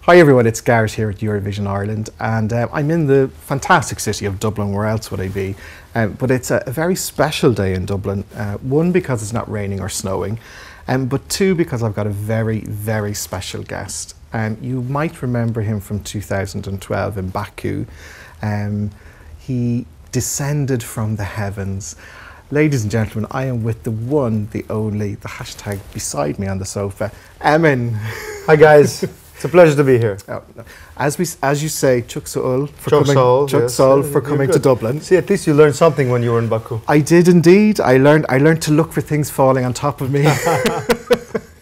Hi everyone, it's Garrett here at Eurovision Ireland, and I'm in the fantastic city of Dublin. Where else would I be? But it's a very special day in Dublin. One, because it's not raining or snowing, but two, because I've got a very, very special guest. You might remember him from 2012 in Baku. He descended from the heavens. Ladies and gentlemen, I am with the one, the only, the hashtag beside me on the sofa, Emin. Hi guys. It's a pleasure to be here. As you say, Chuck Soul for coming to Dublin. See, at least you learned something when you were in Baku. I did indeed. I learned to look for things falling on top of me.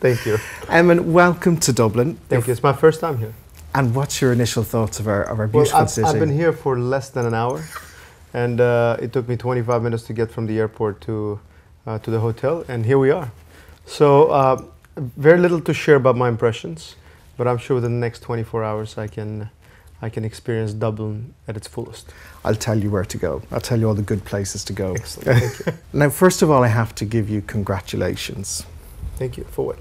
Thank you. Emin, welcome to Dublin. Thank you. It's my first time here. And what's your initial thoughts of our beautiful city? I've been here for less than an hour, and it took me 25 minutes to get from the airport to the hotel, and here we are. So very little to share about my impressions. But I'm sure within the next 24 hours I can experience Dublin at its fullest. I'll tell you where to go. I'll tell you all the good places to go. Excellent, thank you. Now, first of all, I have to give you congratulations. Thank you. For what?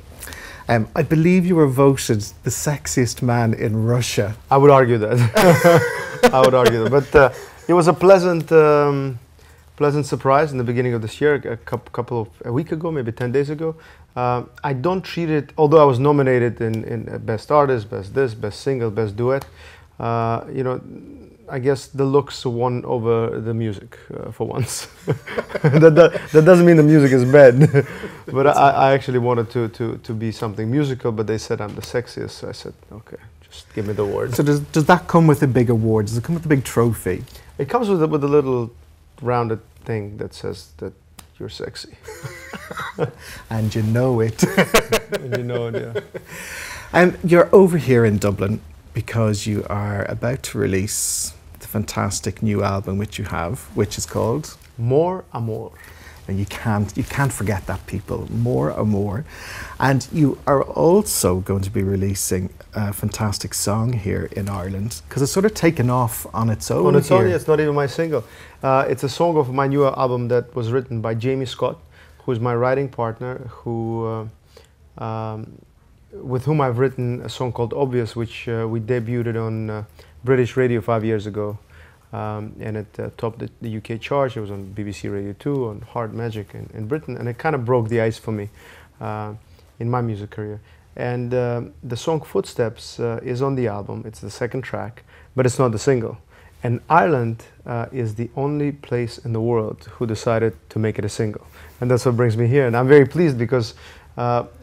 I believe you were voted the sexiest man in Russia. I would argue that. I would argue that. But it was a pleasant surprise in the beginning of this year, a week ago, maybe 10 days ago. I don't treat it, although I was nominated in Best Artist, Best This, Best Single, Best Duet, you know, I guess the looks won over the music for once. that doesn't mean the music is bad, but I actually wanted to be something musical, but they said I'm the sexiest, so I said, okay, just give me the award. So does that come with a big award? Does it come with a big trophy? It comes with a little rounded thing that says that you're sexy. And you know it. And you know it, yeah. You're over here in Dublin because you are about to release the fantastic new album which is called More Amor. And you can't forget that, people. More Amor. And you are also going to be releasing a fantastic song here in Ireland, because it's sort of taken off on its own. On its own, yeah, it's not even my single. It's a song of my new album that was written by Jamie Scott, who is my writing partner, with whom I've written a song called Obvious, which we debuted on British radio 5 years ago. And it topped the UK chart. It was on BBC Radio 2, on Hard Magic in Britain, and it kind of broke the ice for me in my music career. And the song Footsteps is on the album. It's the second track, but it's not the single. And Ireland is the only place in the world who decided to make it a single. And that's what brings me here. And I'm very pleased because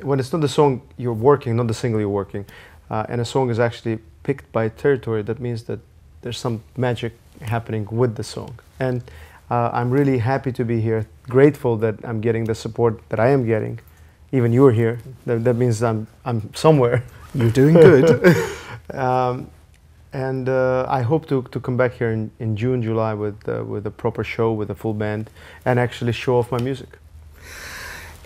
when it's not the song you're working, not the single you're working, and a song is actually picked by territory, that means that there's some magic happening with the song. And I'm really happy to be here, grateful that I'm getting the support that I am getting. Even you're here, that means I'm somewhere. You're doing good. And I hope to come back here in June, July with a proper show, with a full band, and actually show off my music.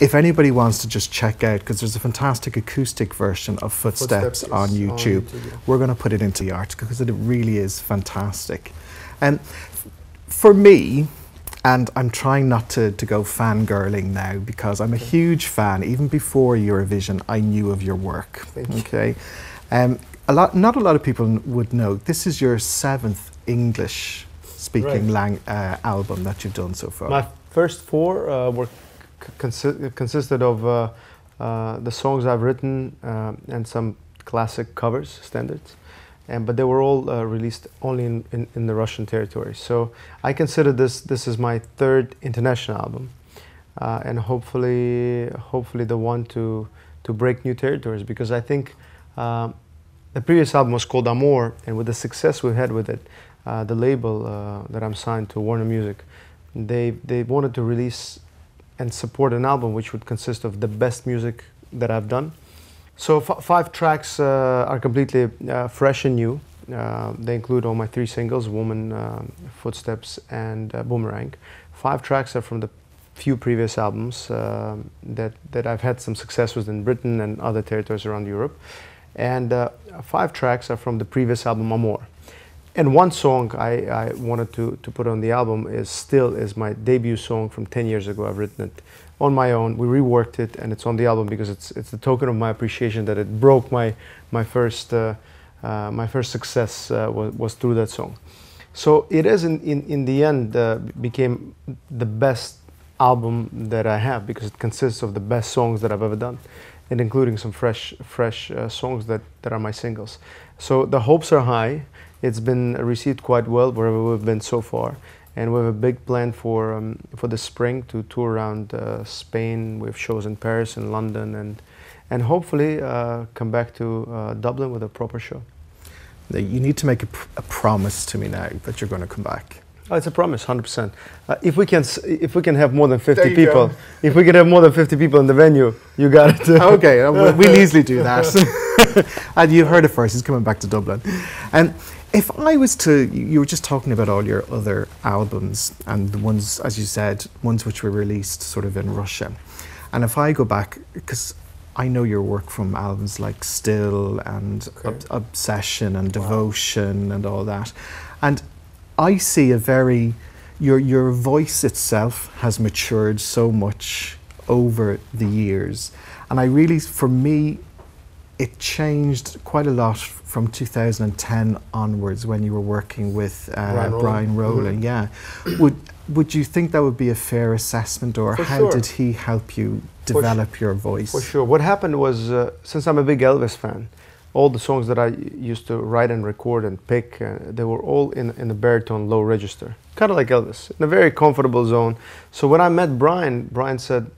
If anybody wants to just check out, because there's a fantastic acoustic version of Footsteps on YouTube, we're going to put it into the article because it really is fantastic. And for me, and I'm trying not to go fangirling now, because I'm a huge fan. Even before Eurovision, I knew of your work. Okay, not a lot of people would know. This is your 7th English-speaking album that you've done so far. My first 4 were consisted of the songs I've written and some classic covers, standards. But they were all released only in the Russian territory. So I consider this is my 3rd international album, and hopefully the one to break new territories, because I think the previous album was called Amor, and with the success we had with it, the label that I'm signed to, Warner Music, they wanted to release and support an album which would consist of the best music that I've done. So 5 tracks are completely fresh and new. They include all my 3 singles, Woman, Footsteps, and Boomerang. 5 tracks are from the few previous albums that I've had some success with in Britain and other territories around Europe. And 5 tracks are from the previous album, Amor. And one song I wanted to put on the album is my debut song from 10 years ago. I've written it on my own. We reworked it, and it's on the album because it's the token of my appreciation that it broke my first my first success was through that song. So it is in the end became the best album that I have, because it consists of the best songs that I've ever done, and including some fresh songs that are my singles. So the hopes are high. It's been received quite well wherever we've been so far, and we have a big plan for the spring to tour around Spain. We have shows in Paris and London, and hopefully come back to Dublin with a proper show. You need to make a promise to me now that you're going to come back. Oh, it's a promise, 100%. If we can have more than 50 people, if we can have more than 50 people in the venue, you got it. Okay, we'll easily do that. And you heard it first. He's coming back to Dublin. And if I was to, you were just talking about all your other albums and the ones, as you said, ones which were released sort of in Russia. And if I go back, because I know your work from albums like Still and Obsession and Devotion and all that. And I see your voice itself has matured so much over the years. And I really, for me, it changed quite a lot from 2010 onwards when you were working with Brian Rowland. Yeah. Would you think that would be a fair assessment, or how did he help you develop your voice? For sure. What happened was, since I'm a big Elvis fan, all the songs that I used to write and record and pick, they were all in the baritone low register, kind of like Elvis, in a very comfortable zone. So when I met Brian said,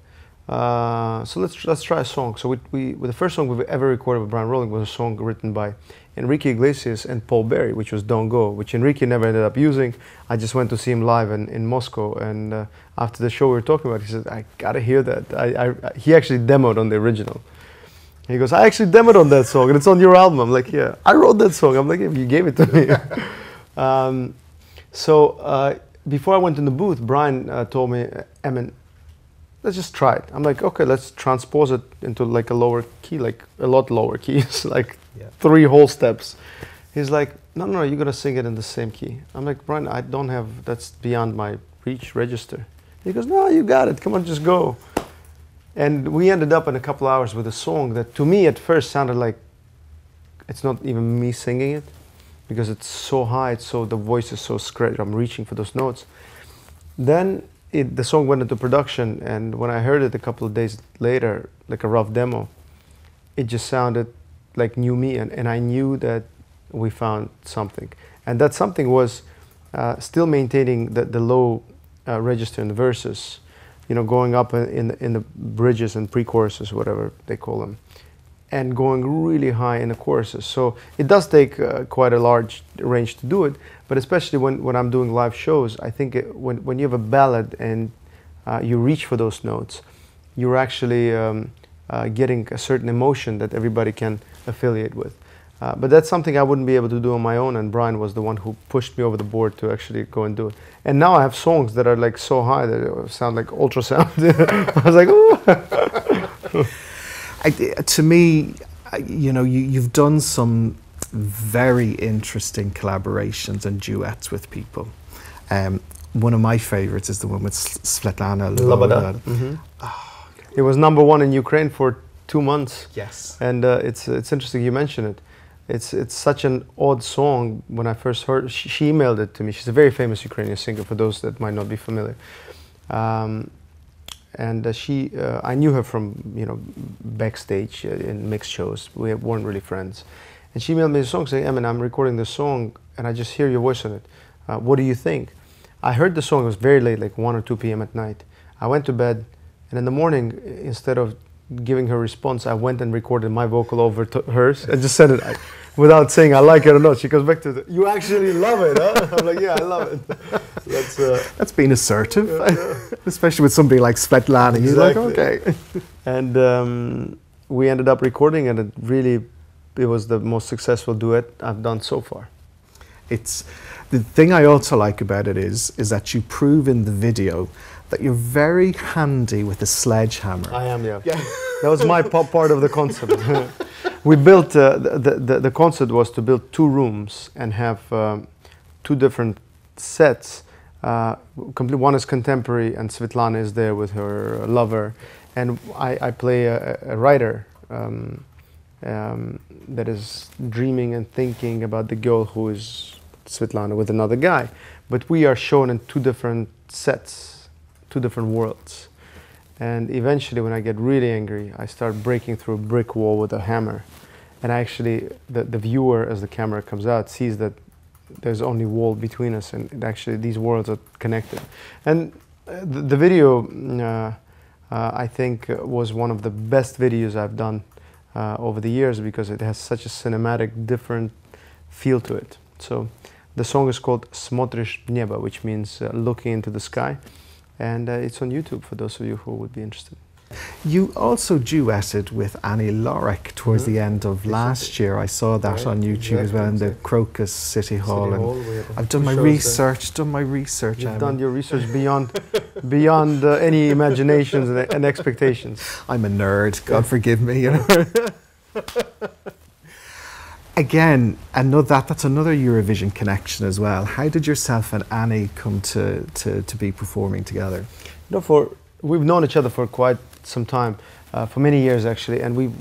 so let's try a song. So the first song we've ever recorded with Brian Rowland was a song written by Enrique Iglesias and Paul Berry, which was Don't Go, which Enrique never ended up using. I just went to see him live in Moscow, and after the show we were talking about it, he said, I gotta hear that. He actually demoed on the original. He goes, I actually demoed on that song, and it's on your album. I'm like, yeah, I wrote that song. I'm like, yeah, you gave it to me. So before I went in the booth, Brian told me, Emin, let's just try it. I'm like, okay, let's transpose it into like a lower key, like a lot lower keys, like 3 whole steps. He's like, no, you're gonna sing it in the same key. I'm like, Brian, I don't have, that's beyond my reach register. He goes, no, you got it, come on, just go. And we ended up in a couple hours with a song that to me at first sounded like it's not even me singing it, because it's so high, the voice is so scratched, I'm reaching for those notes. Then the song went into production, and when I heard it a couple of days later, like a rough demo, it just sounded like new me, and I knew that we found something. And that something was still maintaining the low register in the verses, you know, going up in the bridges and pre-choruses, whatever they call them, and going really high in the choruses. So it does take quite a large range to do it, but especially when I'm doing live shows, I think when you have a ballad and you reach for those notes, you're actually getting a certain emotion that everybody can affiliate with. But that's something I wouldn't be able to do on my own, and Brian was the one who pushed me over the board to actually go and do it. And now I have songs that are like so high that it sound like ultrasound. I was like, ooh. To me, you know, you've done some very interesting collaborations and duets with people. One of my favorites is the one with Svetlana Loboda. Mm-hmm. Oh, okay. It was #1 in Ukraine for 2 months. Yes. And it's interesting you mention it. It's such an odd song. When I first heard, she emailed it to me. She's a very famous Ukrainian singer, for those that might not be familiar. I knew her from, you know, backstage in mixed shows. We weren't really friends. And she emailed me a song saying, Emin, I'm recording this song and I just hear your voice on it. What do you think? I heard the song, it was very late, like 1 or 2 p.m. at night. I went to bed, and in the morning, instead of giving her response, I went and recorded my vocal over to hers and just sent it without saying I like it or not. She goes back to you actually love it, huh? I'm like, yeah, I love it. That's being assertive, especially with somebody like Svetlana. Exactly. You're like, okay. And we ended up recording, and it was the most successful duet I've done so far. It's the thing I also like about it is that you prove in the video that you're very handy with a sledgehammer. I am, yeah. That was my part of the concept. We built, the concept was to build 2 rooms and have 2 different sets. One is contemporary, and Svetlana is there with her lover, and I play a writer, that is dreaming and thinking about the girl who is Svetlana with another guy. But we are shown in two different sets, two different worlds. And eventually, when I get really angry, I start breaking through a brick wall with a hammer. And actually, the viewer, as the camera comes out, sees that there's only wall between us, and actually these worlds are connected. And the video, I think, was one of the best videos I've done over the years, because it has such a cinematic, different feel to it. So the song is called Смотришь в небо, which means looking into the sky. And it's on YouTube for those of you who would be interested. You also duetted with Annie Lorek towards the end of last year. I saw that on YouTube as well in the Crocus City Hall. And I've done my research, You've done your research beyond any imaginations and expectations. I'm a nerd, God forgive me. You know. Again, that's another Eurovision connection as well. How did yourself and Annie come to be performing together? We've known each other for quite some time, for many years actually, and we've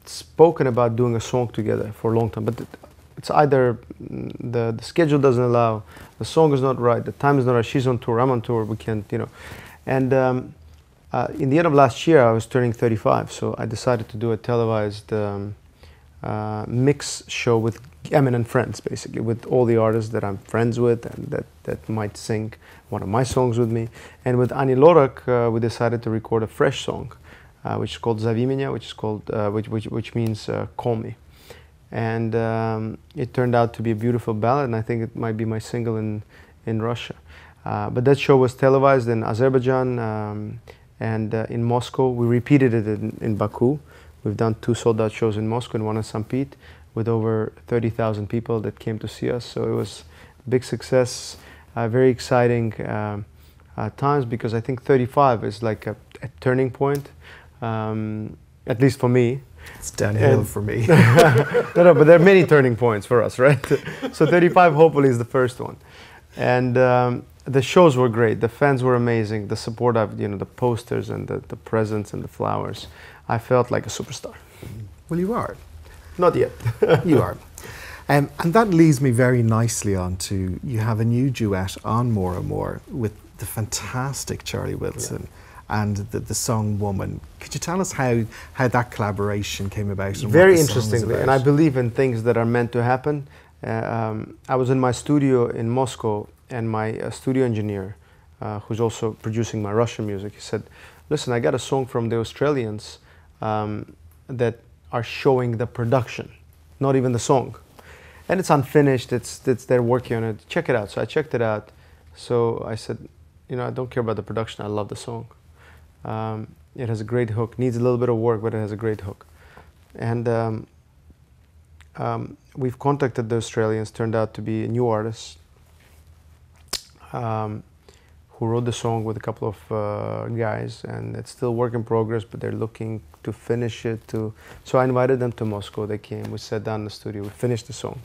spoken about doing a song together for a long time. But it's either the schedule doesn't allow, the song is not right, the time is not right. She's on tour, I'm on tour. We can't, you know. And in the end of last year, I was turning 35, so I decided to do a televised mix show with Emin and friends, basically, with all the artists that I'm friends with and that might sing one of my songs with me. And with Annie Lorek, we decided to record a fresh song, which is called Zови меня, which means call me. And it turned out to be a beautiful ballad, and I think it might be my single in Russia. But that show was televised in Azerbaijan and in Moscow. We repeated it in Baku. We've done 2 sold-out shows in Moscow and one in St. Pete, with over 30,000 people that came to see us. So it was a big success, very exciting times, because I think 35 is like a turning point, at least for me. It's downhill for me. No, but there are many turning points for us, right? So 35 hopefully is the first one. And the shows were great. The fans were amazing. The support of, the posters and the presents and the flowers. I felt like a superstar. Well, you are. Not yet. You are. And that leads me very nicely on to, you have a new duet on More Amor with the fantastic Charlie Wilson and the song Woman. Could you tell us how that collaboration came about? And very interestingly, and I believe in things that are meant to happen. I was in my studio in Moscow, and my studio engineer, who's also producing my Russian music, he said, listen, I got a song from the Australians that are showing the production, not even the song. And it's unfinished, they're working on it, check it out. So I checked it out. So I said, I don't care about the production, I love the song. It has a great hook, needs a little bit of work, but it has a great hook. And we've contacted the Australians, turned out to be a new artist who wrote the song with a couple of guys, and it's still work in progress, but they're looking to finish it. So I invited them to Moscow, they came, we sat down in the studio, we finished the song.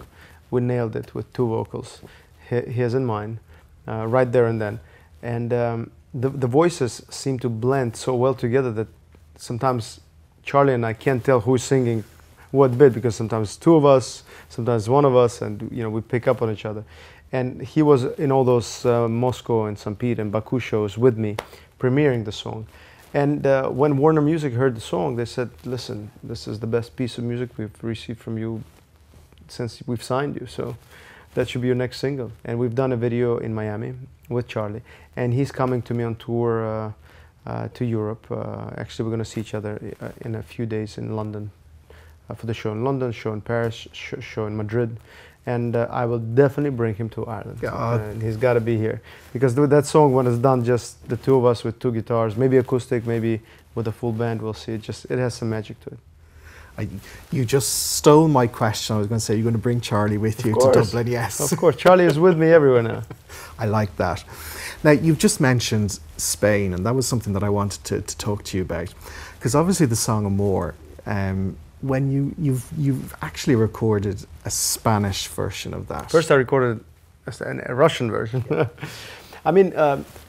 We nailed it with 2 vocals, his and mine, right there and then. And the voices seem to blend so well together that sometimes Charlie and I can't tell who's singing what bit, because sometimes 2 of us, sometimes 1 of us, and we pick up on each other. And he was in all those Moscow and St. Pete and Baku shows with me, premiering the song. And when Warner Music heard the song, they said, listen, this is the best piece of music we've received from you since we've signed you, so that should be your next single. And we've done a video in Miami with Charlie, and he's coming to me on tour to Europe. Actually, we're going to see each other in a few days in London for the show in London, show in Paris, show in Madrid. And I will definitely bring him to Ireland. And he's got to be here. Because that song, when it's done, just the 2 of us with 2 guitars, maybe acoustic, maybe with a full band, we'll see. It has some magic to it. You just stole my question. I was going to say, you're going to bring Charlie with you to Dublin, yes. Of course, Charlie is with me everywhere now. I like that. Now, you've just mentioned Spain, and that was something that I wanted to talk to you about. Because obviously the song Amor, when you've actually recorded a Spanish version of that. First I recorded a Russian version. I mean,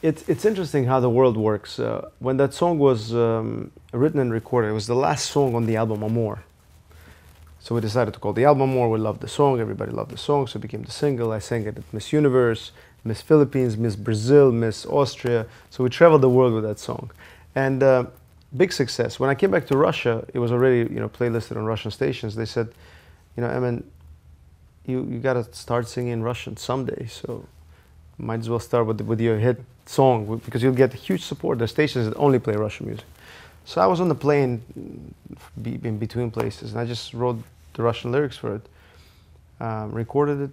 it's interesting how the world works. When that song was written and recorded, it was the last song on the album Amor. So we decided to call the album More. We loved the song. Everybody loved the song. So it became the single. I sang it at Miss Universe, Miss Philippines, Miss Brazil, Miss Austria. So we traveled the world with that song. And big success. When I came back to Russia, it was already, you know, playlisted on Russian stations. They said, you know, Emin, you got to start singing Russian someday. So might as well start with your hit song, because you'll get huge support. There are stations that only play Russian music. So I was on the plane in between places, and I just wrote the Russian lyrics for it, recorded it,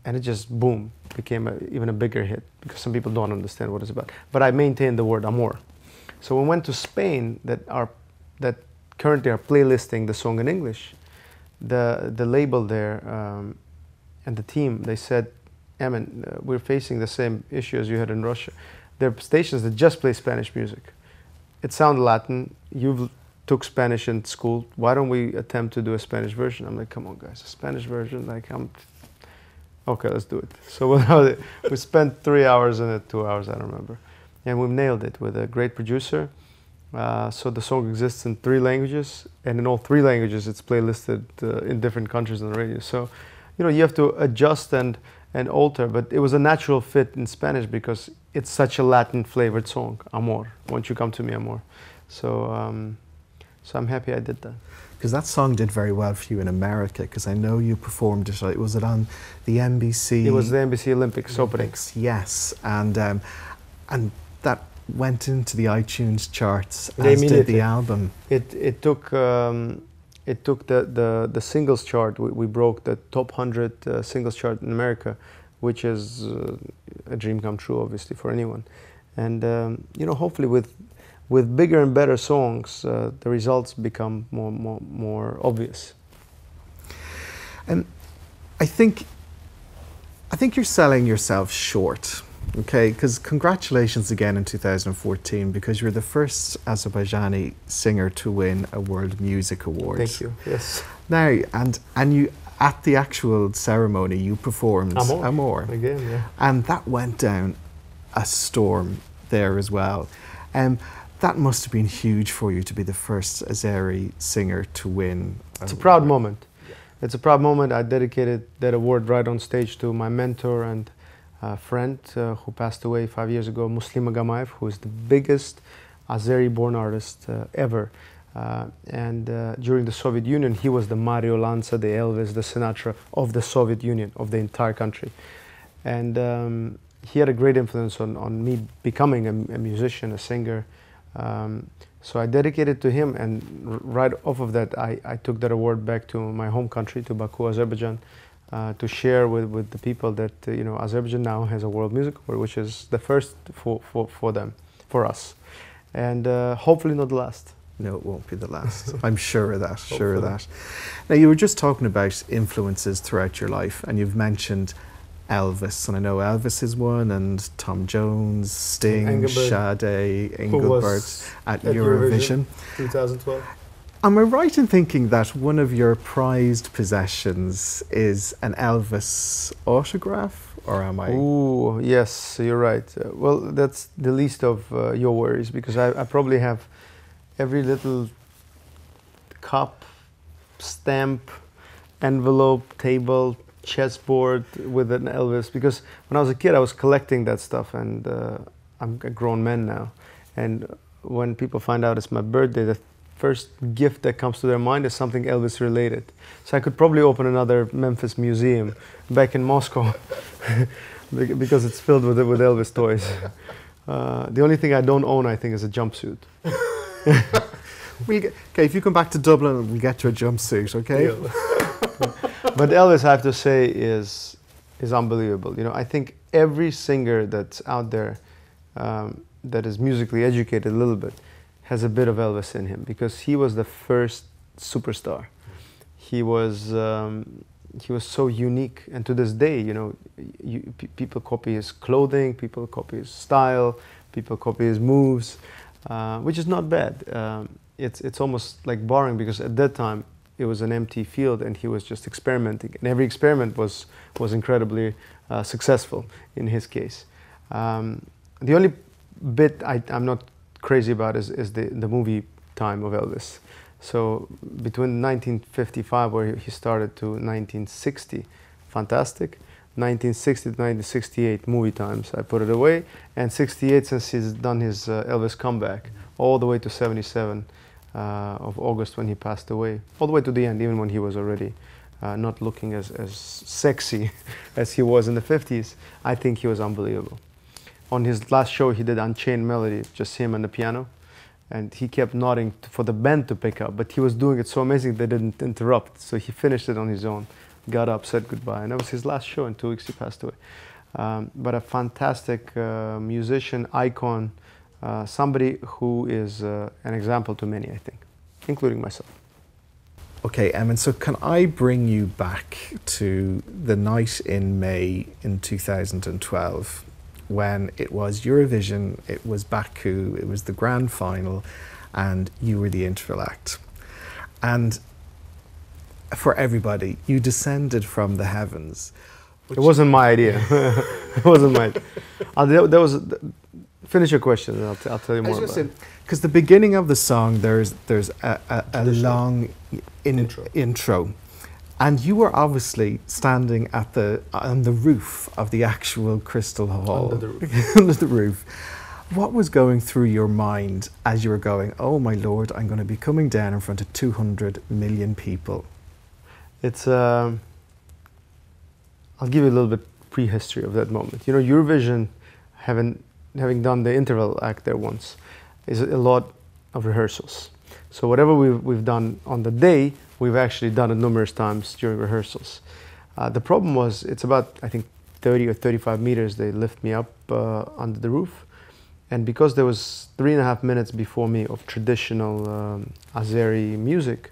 and it just, boom, became even a bigger hit, because some people don't understand what it's about. But I maintained the word amor. So when we went to Spain, that currently are playlisting the song in English, the label there and the team, they said, Emin, we're facing the same issue as you had in Russia. There are stations that just play Spanish music. It sounds Latin. You took Spanish in school. Why don't we attempt to do a Spanish version? I'm like, come on, guys, a Spanish version? Like, okay, let's do it. So we spent 3 hours in it, 2 hours, I don't remember. And we nailed it with a great producer. So the song exists in 3 languages, and in all 3 languages, it's playlisted in different countries on the radio. So, you know, you have to adjust and alter, but it was a natural fit in Spanish because it's such a Latin flavored song, Amor, Won't You Come to Me, Amor. So, so I'm happy I did that. Because that song did very well for you in America, because I know you performed it, was it on the NBC? It was the NBC Olympics opening. Yes, and that went into the iTunes charts, as did the album. It took the singles chart. We broke the top 100 singles chart in America, which is a dream come true, obviously, for anyone. And you know, hopefully with bigger and better songs, the results become more obvious. And I think you're selling yourself short. Okay, because congratulations again in 2014, because you're the first Azerbaijani singer to win a World Music Award. Thank you. Yes. Now, and you, at the actual ceremony, you performed Amor. Again, yeah. And that went down a storm there as well. That must have been huge for you to be the first Azeri singer to win. It's a proud moment. Yeah. It's a proud moment. I dedicated that award right on stage to my mentor and friend who passed away 5 years ago, Muslima Gamaev, who is the biggest Azeri-born artist ever. And during the Soviet Union, he was the Mario Lanza, the Elvis, the Sinatra of the Soviet Union, of the entire country. And he had a great influence on me becoming a musician, a singer. So I dedicated to him, and right off of that, I took that award back to my home country, to Baku, Azerbaijan, to share with the people that, you know, Azerbaijan now has a World Music Award, which is the first for them, for us. And hopefully not the last. No, it won't be the last. I'm sure of that, sure of that. Now, you were just talking about influences throughout your life, and you've mentioned Elvis, and I know Elvis is one, and Tom Jones, Sting, Sade, Engelbert at Eurovision 2012. Am I right in thinking that one of your prized possessions is an Elvis autograph, or am I? Ooh, yes, you're right. Well, that's the least of your worries, because I probably have every little cup, stamp, envelope, table, chessboard with an Elvis, because when I was a kid I was collecting that stuff, and I'm a grown man now, and when people find out it's my birthday, the first gift that comes to their mind is something Elvis related. So I could probably open another Memphis museum back in Moscow because it's filled with Elvis toys. The only thing I don't own, I think, is a jumpsuit. Okay, if you come back to Dublin, we'll get you a jumpsuit, okay? Yeah. But Elvis, I have to say, is unbelievable. You know, I think every singer that's out there that is musically educated a little bit has a bit of Elvis in him, because he was the first superstar. He was so unique, and to this day, you know, people copy his clothing, people copy his style, people copy his moves, which is not bad. It's almost like boring, because at that time it was an empty field and he was just experimenting, and every experiment was incredibly successful in his case. The only bit I'm not crazy about is the movie time of Elvis. So between 1955, where he started, to 1960, fantastic. 1960 to 1968, movie times, I put it away. And 68, since he's done his Elvis comeback, all the way to 77 of August when he passed away, all the way to the end, even when he was already not looking as sexy as he was in the 50s. I think he was unbelievable. On his last show, he did Unchained Melody, just him and the piano. And he kept nodding for the band to pick up, but he was doing it so amazing they didn't interrupt. So he finished it on his own, got up, said goodbye, and that was his last show. In 2 weeks he passed away. But a fantastic musician, icon, somebody who is an example to many, I think, including myself. Okay, Emin, so can I bring you back to the night in May in 2012? When it was Eurovision, it was Baku, it was the grand final, and you were the interval act. And for everybody, you descended from the heavens. It wasn't my idea. It wasn't mine. Finish your question, and I'll tell you more about it. Because the beginning of the song, there's a long intro. And you were obviously standing on the roof of the actual Crystal Hall. Under the roof. Under the roof. What was going through your mind as you were going, oh my Lord, I'm going to be coming down in front of 200 million people? It's, I'll give you a little bit prehistory of that moment. You know, Eurovision, having done the interval act there once, is a lot of rehearsals. So whatever we've done on the day, we've actually done it numerous times during rehearsals. The problem was, it's about, I think, 30 or 35 meters. They lift me up under the roof. And because there was 3.5 minutes before me of traditional Azeri music,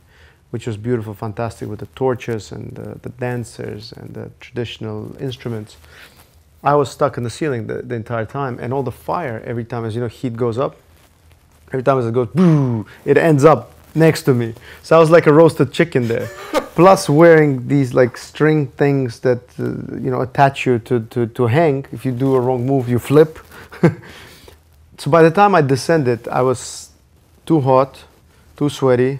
which was beautiful, fantastic, with the torches and the dancers and the traditional instruments, I was stuck in the ceiling the entire time. And all the fire, every time, as you know, heat goes up, every time as it goes, boo, it ends up next to me. So I was like a roasted chicken there. Plus wearing these like string things that, you know, attach you to hang. If you do a wrong move, you flip. So by the time I descended, I was too hot, too sweaty,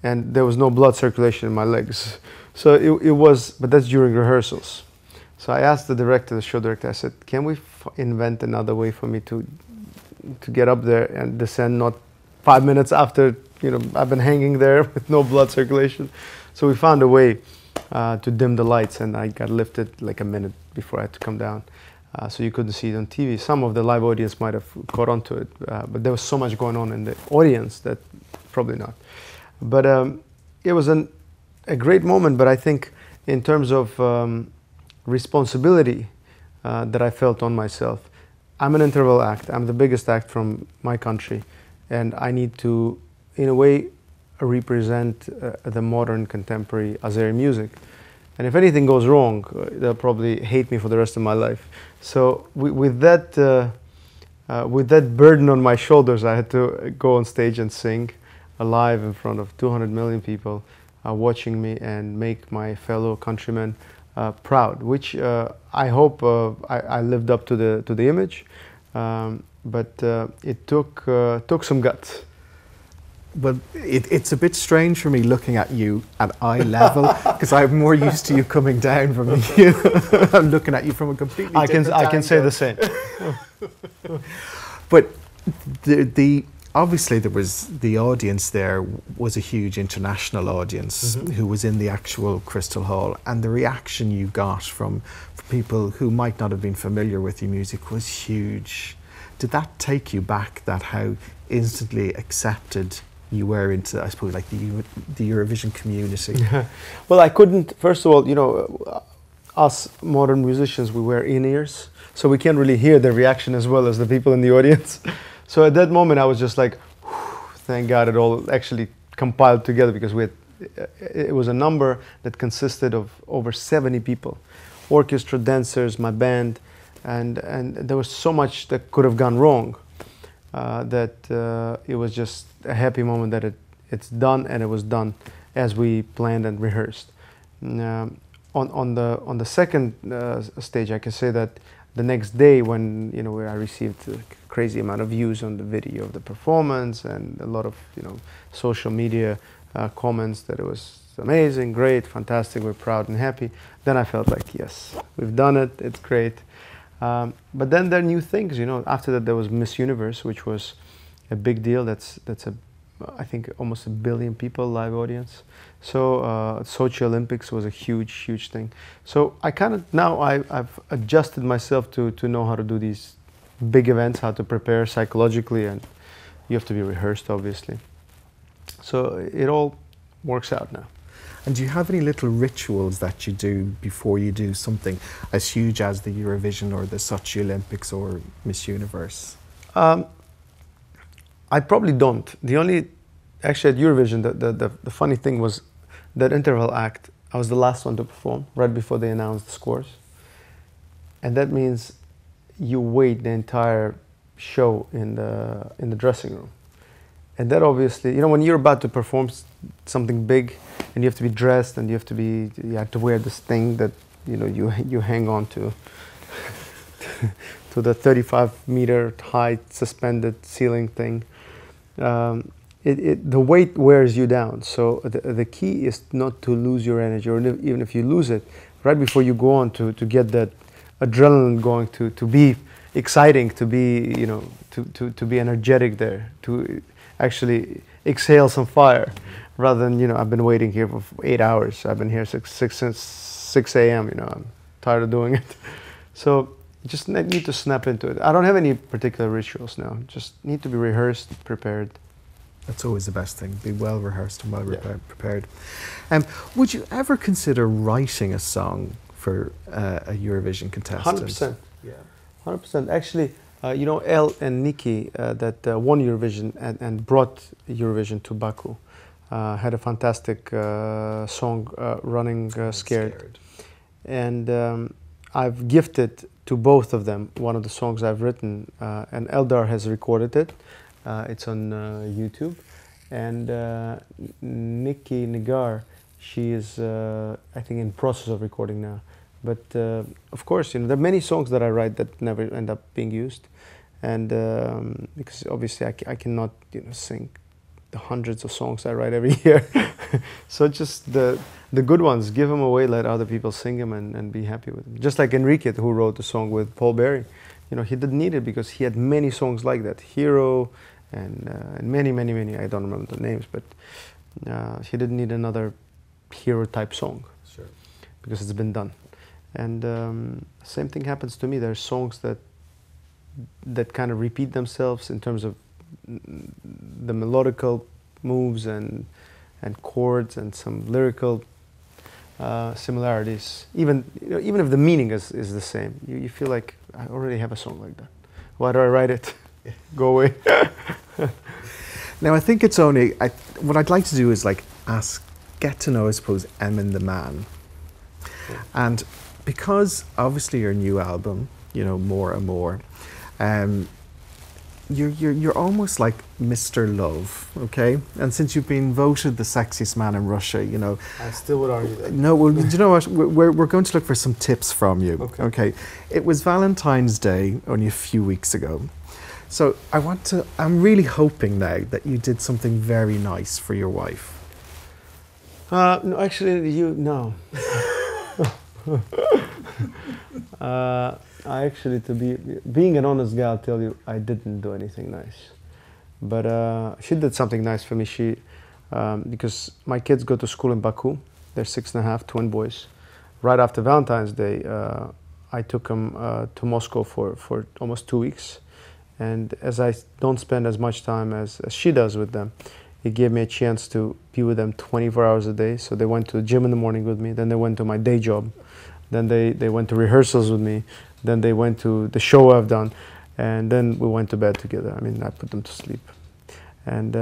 and there was no blood circulation in my legs. So it was, but that's during rehearsals. So I asked the director, the show director, I said, can we invent another way for me to get up there and descend, not 5 minutes after, you know, I've been hanging there with no blood circulation. So we found a way to dim the lights, and I got lifted like a minute before I had to come down. So you couldn't see it on TV. Some of the live audience might have caught on to it, but there was so much going on in the audience that probably not. But it was a great moment, but I think in terms of responsibility that I felt on myself, I'm an interval act. I'm the biggest act from my country, and I need to, in a way, represent the modern contemporary Azeri music. And if anything goes wrong, they'll probably hate me for the rest of my life. So with that burden on my shoulders, I had to go on stage and sing live in front of 200 million people watching me, and make my fellow countrymen proud, which I hope I lived up to the image. But it took some guts. But it's a bit strange for me looking at you at eye level, because I'm more used to you coming down from you. I'm looking at you from a completely different I can say the same. But obviously there was the audience there was a huge international audience who was in the actual Crystal Hall, and the reaction you got from people who might not have been familiar with your music was huge. Did that take you back, that how instantly accepted you were into, I suppose, like the Eurovision community? Well, I couldn't, first of all, you know, us modern musicians, we wear in-ears, so we can't really hear the reaction as well as the people in the audience. So at that moment, I was just like, thank God it all actually compiled together, because it was a number that consisted of over 70 people, orchestra, dancers, my band, and there was so much that could have gone wrong. That it was just a happy moment that it's done, and it was done as we planned and rehearsed. On the second stage, I can say that the next day, when I received a crazy amount of views on the video of the performance, and a lot of social media comments that it was amazing, great, fantastic, we're proud and happy. Then I felt like, yes, we've done it, it's great. But then there are new things, you know. After that there was Miss Universe, which was a big deal. That's I think almost 1 billion people live audience. So Sochi Olympics was a huge thing. So I kind of now I've adjusted myself to know how to do these big events, how to prepare psychologically, and you have to be rehearsed, obviously. So it all works out now. And do you have any little rituals that you do before you do something as huge as the Eurovision or the Sochi Olympics or Miss Universe? I probably don't. Actually at Eurovision, the funny thing was that interval act, I was the last one to perform, right before they announced the scores. And that means you wait the entire show in the dressing room. And that obviously, you know, when you're about to perform something big and you have to be dressed and you have to wear this thing that, you know, you hang on to to the 35-meter high suspended ceiling thing. The weight wears you down. So the key is not to lose your energy, or even if you lose it, right before you go on to get that adrenaline going, to be exciting, to be, you know, to be energetic there, to actually exhale some fire, rather than, you know, I've been waiting here for 8 hours. I've been here since 6 a.m. You know, I'm tired of doing it. So you just need to snap into it. I don't have any particular rituals now. Just need to be rehearsed, prepared. That's always the best thing. Be well rehearsed and well prepared. Would you ever consider writing a song for a Eurovision contestant? 100%. Yeah, 100%. Actually, you know, El and Nikki that won Eurovision and brought Eurovision to Baku had a fantastic song, Running Scared. And I've gifted to both of them one of the songs I've written, and Eldar has recorded it. It's on YouTube. And Nikki Nigar, she is, I think, in process of recording now. But of course, you know, there are many songs that I write that never end up being used. And because obviously I cannot, you know, sing the hundreds of songs I write every year. So just the good ones, give them away, let other people sing them and be happy with them. Just like Enrique, who wrote the song with Paul Berry. You know, he didn't need it because he had many songs like that. Hero and many, I don't remember the names, but he didn't need another hero type song. Sure. Because it's been done. And same thing happens to me. There are songs that kind of repeat themselves in terms of the melodical moves and chords and some lyrical similarities. Even, you know, even if the meaning is the same, you feel like I already have a song like that. Why do I write it? Go away. Now I think it's only what I'd like to do is like get to know, I suppose, Emin the man. Yeah. And because obviously your new album, you know, More Amor, you're almost like Mr. Love, okay? And since you've been voted the sexiest man in Russia, you know, I still would argue that. No, well, do you know what? We're going to look for some tips from you. Okay. It was Valentine's Day only a few weeks ago. So I'm really hoping now that you did something very nice for your wife. No, actually, no. I actually, being an honest guy, I'll tell you, I didn't do anything nice. But she did something nice for me. Because my kids go to school in Baku. They're 6.5, twin boys. Right after Valentine's Day, I took them to Moscow for almost 2 weeks. And as I don't spend as much time as she does with them, it gave me a chance to be with them 24 hours a day. So they went to the gym in the morning with me, then they went to my day job, then they went to rehearsals with me, then they went to the show I've done, and then we went to bed together. I mean, I put them to sleep. And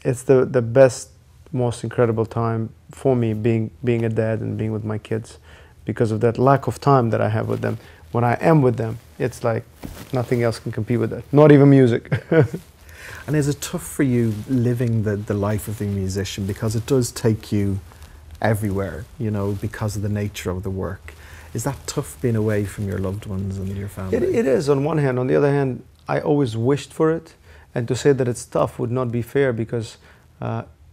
it's the best, most incredible time for me being a dad and being with my kids, because of that lack of time that I have with them. When I am with them, it's like nothing else can compete with that, not even music. And is it tough for you living the life of the musician, because it does take you everywhere, you know, because of the nature of the work? Is that tough being away from your loved ones and your family? It is on one hand. On the other hand, I always wished for it. And to say that it's tough would not be fair, because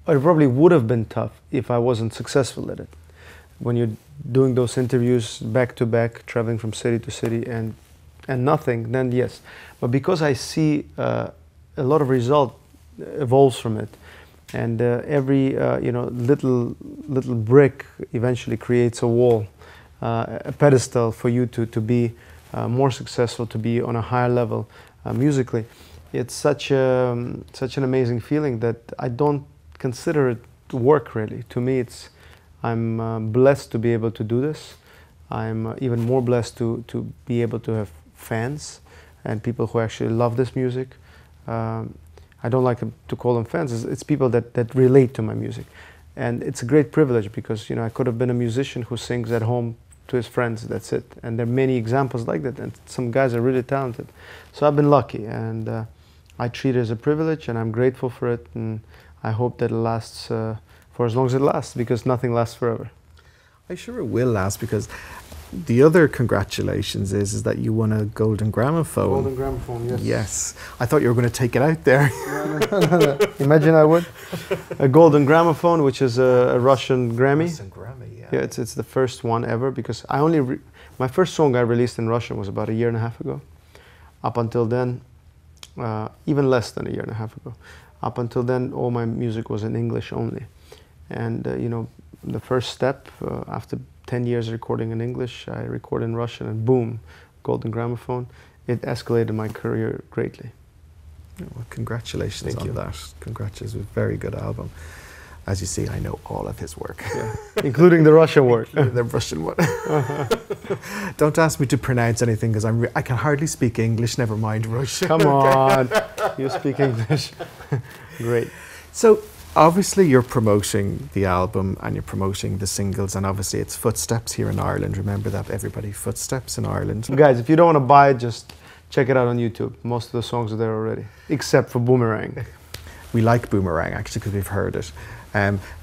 it probably would have been tough if I wasn't successful at it. When you're doing those interviews back to back, traveling from city to city and nothing, then yes. But because I see a lot of result evolves from it, and every little brick eventually creates a wall, a pedestal for you to be more successful, to be on a higher level musically. It's such an amazing feeling that I don't consider it work really. To me, I'm blessed to be able to do this. I'm even more blessed to be able to have fans and people who actually love this music. I don't like to call them fans. It's people that relate to my music, and it's a great privilege because I could have been a musician who sings at home to his friends. That's it. And there are many examples like that, and some guys are really talented. So I've been lucky, and I treat it as a privilege, and I'm grateful for it, and I hope that it lasts for as long as it lasts, because nothing lasts forever. I'm sure it will last, because the other congratulations is that you won a golden gramophone. Golden gramophone, yes. Yes. I thought you were going to take it out there. No. Imagine I would. A golden gramophone, which is a Russian Grammy. Russian Grammy, yeah. Yeah, it's the first one ever, because my first song I released in Russian was about 1.5 years ago. Up until then, even less than 1.5 years ago. Up until then, all my music was in English only. And the first step, after 10 years recording in English, I record in Russian, and boom, golden gramophone. It escalated my career greatly. Well, congratulations Thank on you. that. Congratulations, a very good album. As you see, I know all of his work. Yeah. Including the Russian work. The Russian one. Don't ask me to pronounce anything, because I can hardly speak English, never mind Russian. Come on, you speak English. Great. So, obviously you're promoting the album and you're promoting the singles, and obviously it's Footsteps here in Ireland. Remember that, everybody, Footsteps in Ireland. Guys, if you don't want to buy it, just check it out on YouTube. Most of the songs are there already, except for Boomerang. We like Boomerang, actually, because we've heard it.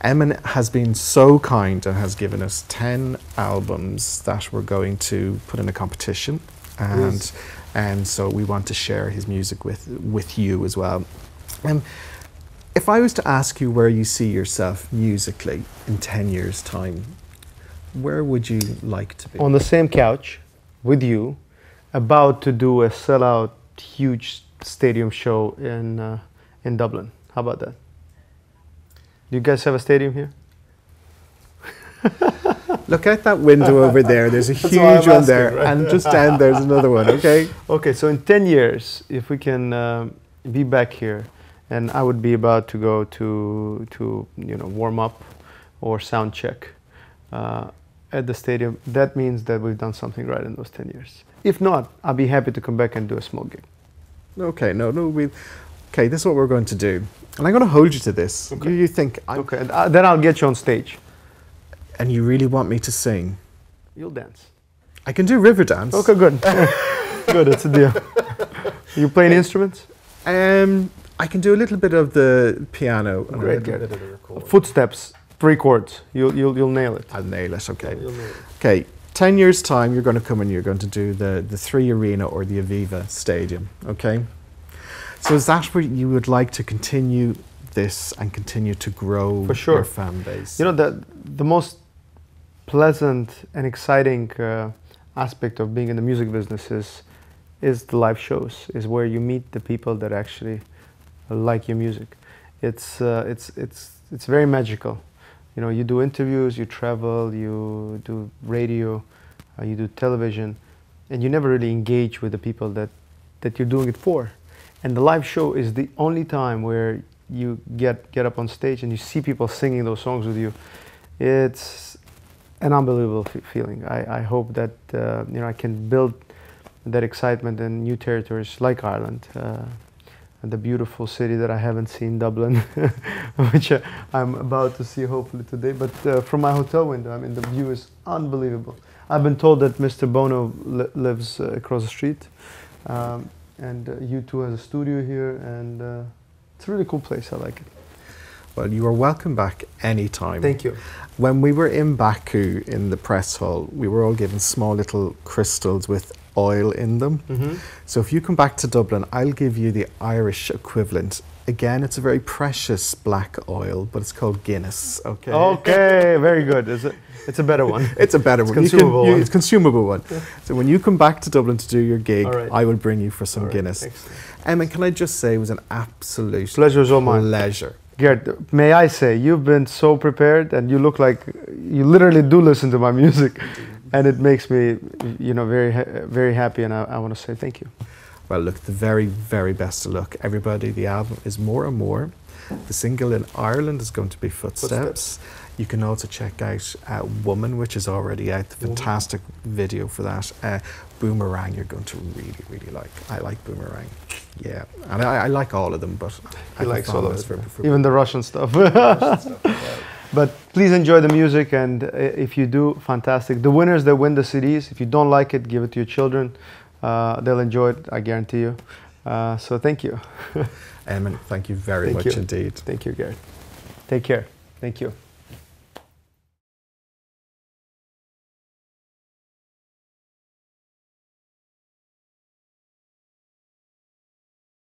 Emin has been so kind and has given us 10 albums that we're going to put in a competition, and so we want to share his music with you as well. If I was to ask you where you see yourself musically in 10 years' time, where would you like to be? On the same couch with you, about to do a sellout huge stadium show in Dublin. How about that? Do you guys have a stadium here? Look out that window over there. There's a huge one asking, there, right? and just down there's another one. Okay. Okay, so in 10 years, if we can be back here, and I would be about to go to warm up or sound check at the stadium, that means that we've done something right in those 10 years. If not, I'll be happy to come back and do a small gig. Okay. Okay, this is what we're going to do, and I'm going to hold you to this. Okay. You think? Okay, then I'll get you on stage. And you really want me to sing? You'll dance. I can do river dance. Okay, good. Good, that's a deal. You playing instruments? I can do a little bit of the piano. And Great. a little bit of the recording. Footsteps, 3 chords. You'll nail it. I'll nail it. Okay. You'll nail it. Okay. 10 years time, you're going to come and you're going to do the 3 Arena or the Aviva Stadium. Okay. So is that where you would like to continue this and continue to grow For sure. your fan base? The most pleasant and exciting aspect of being in the music business is the live shows, is where you meet the people that actually like your music. It's very magical. You do interviews, you travel, you do radio, you do television, and you never really engage with the people that you're doing it for. And the live show is the only time where you get up on stage and you see people singing those songs with you. It's an unbelievable feeling. I hope that I can build that excitement in new territories like Ireland, the beautiful city that I haven't seen, Dublin, which I'm about to see hopefully today. But from my hotel window, the view is unbelievable. I've been told that Mr. Bono lives across the street. And U2 has a studio here, and it's a really cool place. I like it. Well, you are welcome back anytime. Thank you. When we were in Baku in the press hall, we were all given small little crystals with oil in them. Mm-hmm. So if you come back to Dublin, I'll give you the Irish equivalent Again, it's a very precious black oil, but it's called Guinness. Okay. Okay, very good. It's a better one. It's a better one. Consumable one. It's a consumable one. Yeah. So when you come back to Dublin to do your gig, I will bring you for some Guinness. And can I just say, it was an absolute pleasure. All mine. Pleasure. Gert, may I say, you've been so prepared, and you look like you literally do listen to my music, and it makes me, very happy, and I want to say thank you. Well, look, the very, very best of luck. Everybody, the album is More Amor. The single in Ireland is going to be Footsteps. You can also check out Woman, which is already out, the fantastic video for that. Boomerang, you're going to really, really like. I like Boomerang. Yeah, and I like all of them, but he likes all of it, even the Russian stuff. But please enjoy the music, and if you do, fantastic. The winners that win the CDs, if you don't like it, give it to your children. They'll enjoy it, I guarantee you. So thank you. Emin, thank you very much indeed. Thank you, Gert. Take care. Thank you.